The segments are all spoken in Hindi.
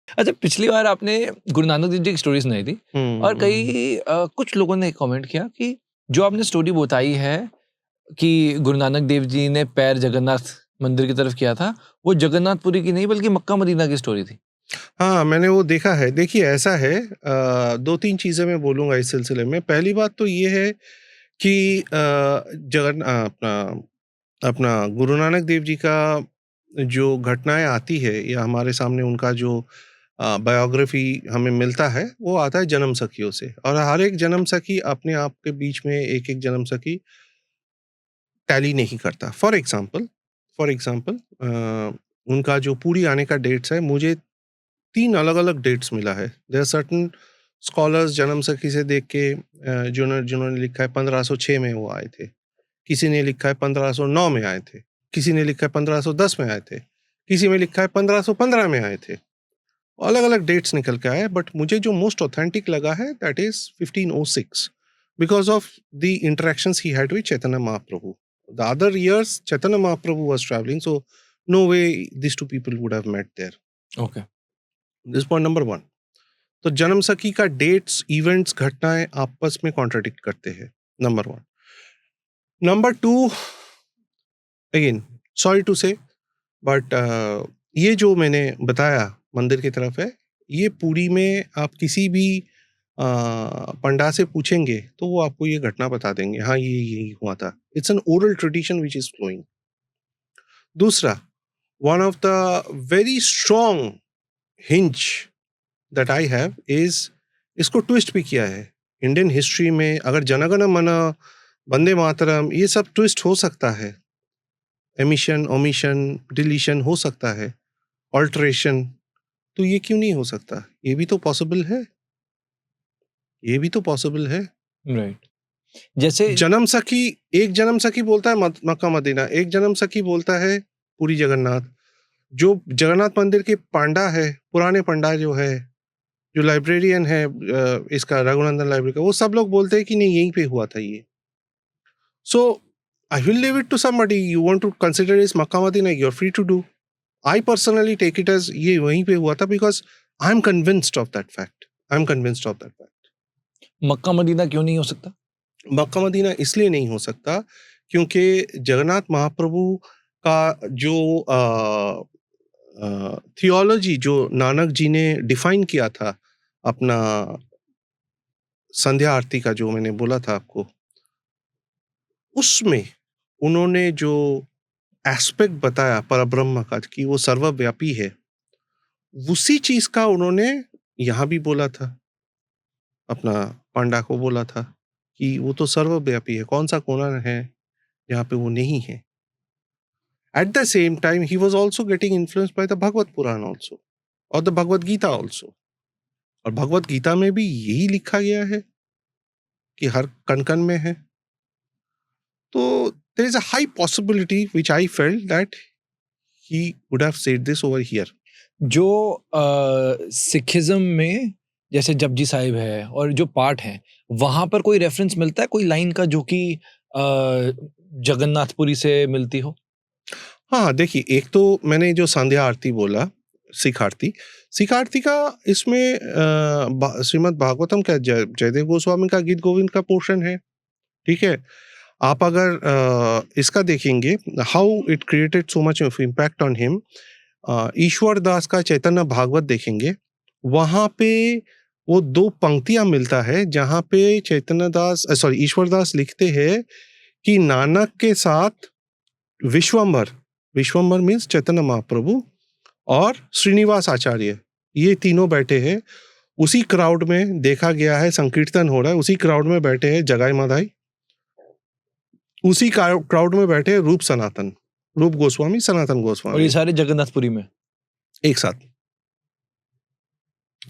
अच्छा, पिछली बार आपने गुरु नानक देव जी की स्टोरी सुनाई थी और कुछ लोगों ने कमेंट किया कि जो आपने स्टोरी बताई है कि गुरु नानक देव जी ने पैर जगन्नाथ मंदिर की तरफ किया था, वो जगन्नाथपुरी की नहीं बल्कि मक्का मदीना की स्टोरी थी। हाँ, मैंने वो देखा है। देखिए ऐसा है, 2-3 चीज़ें मैं बोलूँगा इस सिलसिले में। पहली बात तो ये है कि अपना अपना गुरु नानक देव जी का जो घटनाएँ आती है या हमारे सामने उनका जो बायोग्राफ़ी हमें मिलता है, वो आता है जन्म सखियों से, और हर एक जन्म सखी अपने आप के बीच में एक-एक जन्म सखी टैली नहीं करता। फॉर एग्ज़ाम्पल उनका जो पुरी आने का डेट्स है, मुझे 3 अलग-अलग डेट्स मिला है। देयर आर सर्टेन स्कॉलर्स जन्म सखी से देख के जिन्होंने लिखा है 1506 में वो आए थे। किसी ने लिखा है 1509 में आए थे। किसी ने लिखा है 1510 में आए थे। किसी में लिखा है 1515 में आए थे। अलग-अलग डेट्स निकल के आए, बट मुझे जो मोस्ट ऑथेंटिक लगा है that is 1506 because of the interactions he had with Chaitanya Mahaprabhu. The other years Chaitanya Mahaprabhu was traveling, so no way these two people would have met there. Okay. This is point number 1. तो जन्म सखी का डेट्स, इवेंट्स, घटनाएं आपस में कॉन्ट्राडिक्ट करते हैं, number 1। Number 2, again sorry to say, but ये जो मैंने बताया मंदिर की तरफ है, ये पूरी में आप किसी भी पंडा से पूछेंगे तो वो आपको ये घटना बता देंगे, हाँ ये यही हुआ था। It's an oral tradition which is flowing. दूसरा, one of the very strong hinge that I have is, इसको ट्विस्ट भी किया है इंडियन हिस्ट्री में। अगर जनगण मन, वंदे मातरम, ये सब ट्विस्ट हो सकता है, एमिशन, ओमिशन, डिलीशन हो सकता है, ऑल्टरेशन, तो ये क्यों नहीं हो सकता? ये भी तो पॉसिबल है, ये भी तो पॉसिबल है। राइट। जैसे जन्म सखी, एक जन्म सखी बोलता है मक्का मदीना, एक जन्म सखी बोलता है पुरी जगन्नाथ। जो जगन्नाथ मंदिर के पांडा है, पुराने पंडा जो है, जो लाइब्रेरियन है इसका रघुनंदन लाइब्रेरी का, वो सब लोग बोलते हैं कि नहीं यहीं पे हुआ था ये। So I will leave it to somebody, you want to consider इस Mecca Medina, you are free to do. I personally take it as ये वहीं पे हुआ था, because I am convinced of that fact. I am convinced of that fact. Mecca Medina क्यों नहीं हो सकता? मक्का मदीना इसलिए नहीं हो सकता क्योंकि जगन्नाथ महाप्रभु का जो थियोलॉजी जो नानक जी ने डिफाइन किया था, अपना संध्या आरती का जो मैंने बोला था आपको, उसमें उन्होंने जो एस्पेक्ट बताया परब्रह्म का कि वो सर्वव्यापी है, उसी चीज का उन्होंने यहाँ भी बोला था, अपना पांडा को बोला था कि वो तो सर्वव्यापी है, कौन सा कोना है जहाँ पे वो नहीं है। At the same time, he was also getting influenced by the Bhagavad Puran also, और the Bhagavad Gita also। और भगवत गीता में भी यही लिखा गया है कि हर कण कण में है। तो there is a high possibility which I felt that he would have said this over here. जो सिखिज्म में जैसे जपजी साहिब है और जो पाठ है, वहां पर कोई रेफरेंस मिलता है, कोई लाइन का जो कि जगन्नाथपुरी से मिलती हो? हाँ, देखिए, एक तो मैंने जो संध्या आरती बोला, सिख आरती का इसमें श्रीमद् भागवतम का जयदेव गोस्वामी का गीत गोविंद का पोर्शन है, ठीक है। आप अगर इसका देखेंगे, how it created so much of impact on him, Ishwar Das का चैतन्य भागवत देखेंगे, वहां पे वो 2 पंक्तियां मिलता है जहां पे ईश्वर दास लिखते हैं कि नानक के साथ विश्वम्भर मीन्स चैतन्य महाप्रभु और श्रीनिवास आचार्य, ये तीनों बैठे हैं। उसी क्राउड में देखा गया है संकीर्तन हो रहा है, उसी क्राउड में बैठे हैं जगाई माधाई, उसी क्राउड में बैठे हैं रूप गोस्वामी, सनातन और ये गोस्वामी, सारे जगन्नाथपुरी में? एक साथ।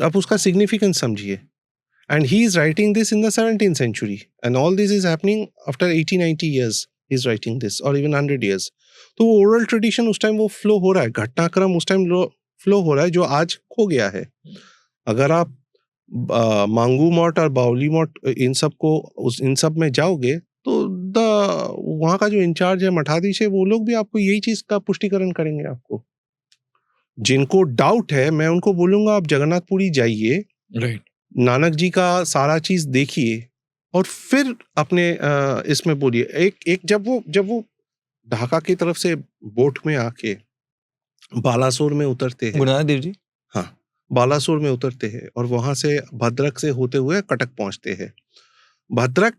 आप उसका सिग्निफिकेंस समझिए। And he is writing this in the 17th century, and all this is happening after 80-90 years he is writing this, और इवन 100 years। तो वो ओरल ट्रेडिशन उस टाइम वो फ्लो हो रहा है, घटनाक्रम उस टाइम फ्लो हो रहा है, जो आज खो गया है। अगर आप मांगू मठ और बाउली मठ इन सब में जाओगे तो वहाँ का जो इंचार्ज है, मठाधीश है, वो लोग भी आपको यही चीज का पुष्टिकरण करेंगे आपको। जिनको डाउट है मैं उनको बोलूंगा आप जगन्नाथपुरी जाइए, राइट। नानक जी का सारा चीज देखिए और फिर अपने इसमें बोलिए। एक जब वो ढाका की तरफ से बोट में आके बालासोर में उतरते हैं, गुरु नानक देव जी। हाँ, बालासोर में उतरते हैं और वहां से भद्रक से होते हुए कटक पहुंचते हैं। भद्रक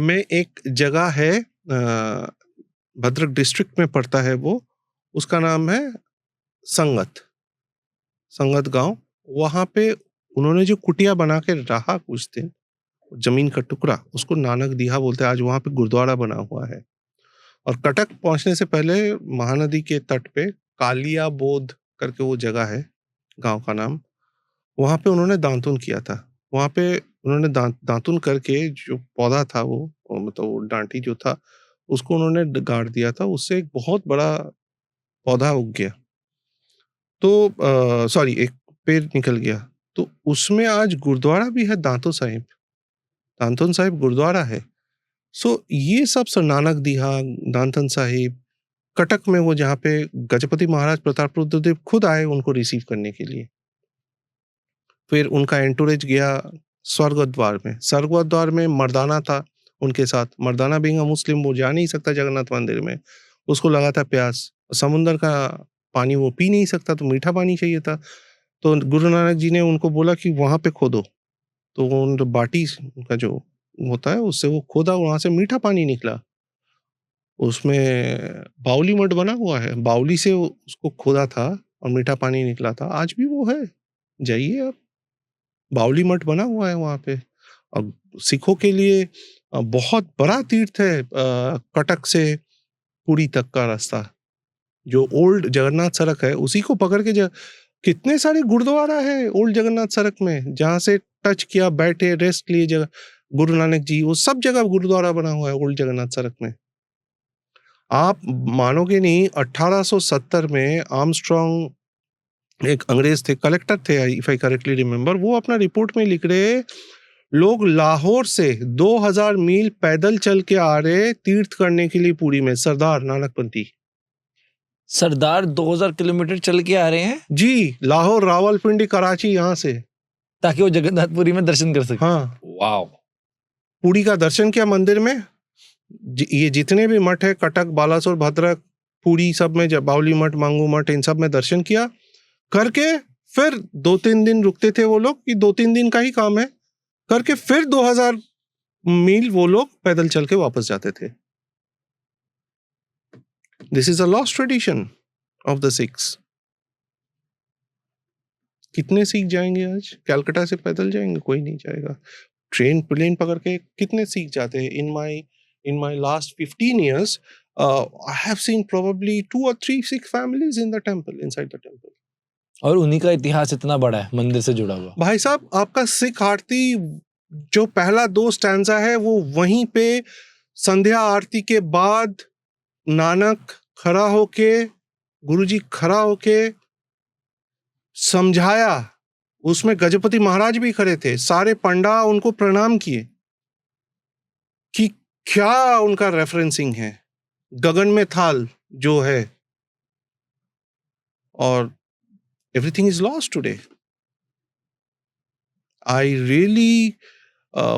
में एक जगह है, भद्रक डिस्ट्रिक्ट में पड़ता है वो, उसका नाम है संगत गांव। वहां पे उन्होंने जो कुटिया बना के रहा कुछ दिन, जमीन का टुकड़ा, उसको नानक दीहा बोलते हैं। आज वहां पे गुरुद्वारा बना हुआ है। और कटक पहुंचने से पहले महानदी के तट पे कालिया बोध करके वो जगह है, गांव का नाम, वहां पे उन्होंने दांतुन किया था। वहां पे उन्होंने दांतुन करके जो पौधा था वो मतलब वो डांटी जो था उसको उन्होंने गाड़ दिया था, उससे एक बहुत बड़ा पौधा उग गया। तो सॉरी, एक पेड़ निकल गया। तो उसमें आज गुरुद्वारा भी है, दांतन साहिब गुरुद्वारा है। सो ये सब सर नानक दीहा, दांतन साहिब, कटक में वो जहाँ पे गजपति महाराज प्रताप रुद्र देव खुद आए उनको रिसीव करने के लिए। फिर उनका एंटोरेज गया स्वर्गद्वार में मर्दाना था उनके साथ। मर्दाना बीइंग अ मुस्लिम, वो जा नहीं सकता जगन्नाथ मंदिर में, उसको लगा था प्यास, समुंदर का पानी वो पी नहीं सकता, तो मीठा पानी चाहिए था। तो गुरु नानक जी ने उनको बोला कि वहां पे खोदो। तो उन बाटी का जो होता है उससे वो खोदा, वहां से मीठा पानी निकला। उसमें बावली मठ बना हुआ है, बावली से उसको खोदा था और मीठा पानी निकला था। आज भी वो है, जाइए आप, बावली मठ बना हुआ है वहां पे। और सिखों के लिए बहुत बड़ा तीर्थ है कटक से पुरी तक का रास्ता, जो ओल्ड जगन्नाथ सड़क है उसी को पकड़ के कितने सारे गुरुद्वारा है ओल्ड जगन्नाथ सड़क में, जहां से टच किया, बैठे, रेस्ट लिए, जगह गुरु नानक जी, वो सब जगह गुरुद्वारा बना हुआ है ओल्ड जगन्नाथ सड़क में। आप मानोगे नहीं, 1870 में आर्मस्ट्रॉन्ग एक अंग्रेज थे, कलेक्टर थे इफ आई करेक्टली रिमेम्बर, वो अपना रिपोर्ट में लिख रहे लोग लाहौर से 2000 मील पैदल चल के आ रहे तीर्थ करने के लिए पुरी में, सरदार नानकपंथी। सरदार 2000 किलोमीटर चल के आ रहे हैं जी, लाहौर, रावलपिंडी, कराची, यहाँ से, ताकि वो जगन्नाथपुरी में दर्शन कर सके। हाँ, वाव। पुरी का दर्शन किया मंदिर में। ये जितने भी मठ है, कटक, बालासोर, भद्रक, पुरी, सब में, बावली मठ, मांगू मठ, इन सब में दर्शन किया करके फिर 2-3 दिन रुकते थे वो लोग, कि 2-3 दिन का ही काम है, करके फिर 2000 मील वो लोग पैदल चल के वापस जाते थे। This is a lost tradition of the six. कितने सिख जाएंगे आज? कलकत्ता से पैदल जाएंगे? कोई नहीं जाएगा। ट्रेन, प्लेन पकड़ के कितने सिख जाते हैं? in my last 15 years, I have seen probably 2 or 3 Sikh families in the temple, inside the temple. और उन्हीं का इतिहास इतना बड़ा है मंदिर से जुड़ा हुआ। भाई साहब, आपका सिख आरती जो पहला 2 स्टैंजा है वो वहीं पे संध्या आरती के बाद नानक खड़ा होके, गुरुजी खड़ा होके समझाया। उसमें गजपति महाराज भी खड़े थे, सारे पंडा उनको प्रणाम किए कि क्या उनका रेफरेंसिंग है, गगन में थाल जो है, और everything is lost today. I really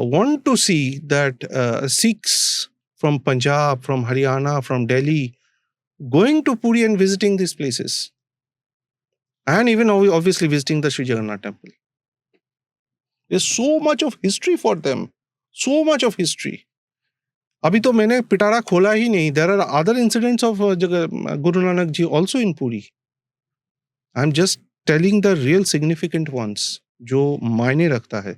want to see that Sikhs from Punjab, from Haryana, from Delhi going to Puri and visiting these places, and even obviously visiting the Sri Jagannath temple. There's so much of history for them, so much of history. अभी तो मैंने पिटारा खोला ही नहीं. There are other incidents of Guru Nanak ji also in Puri. I'm just telling the real significant ones, जो मायने रखता है.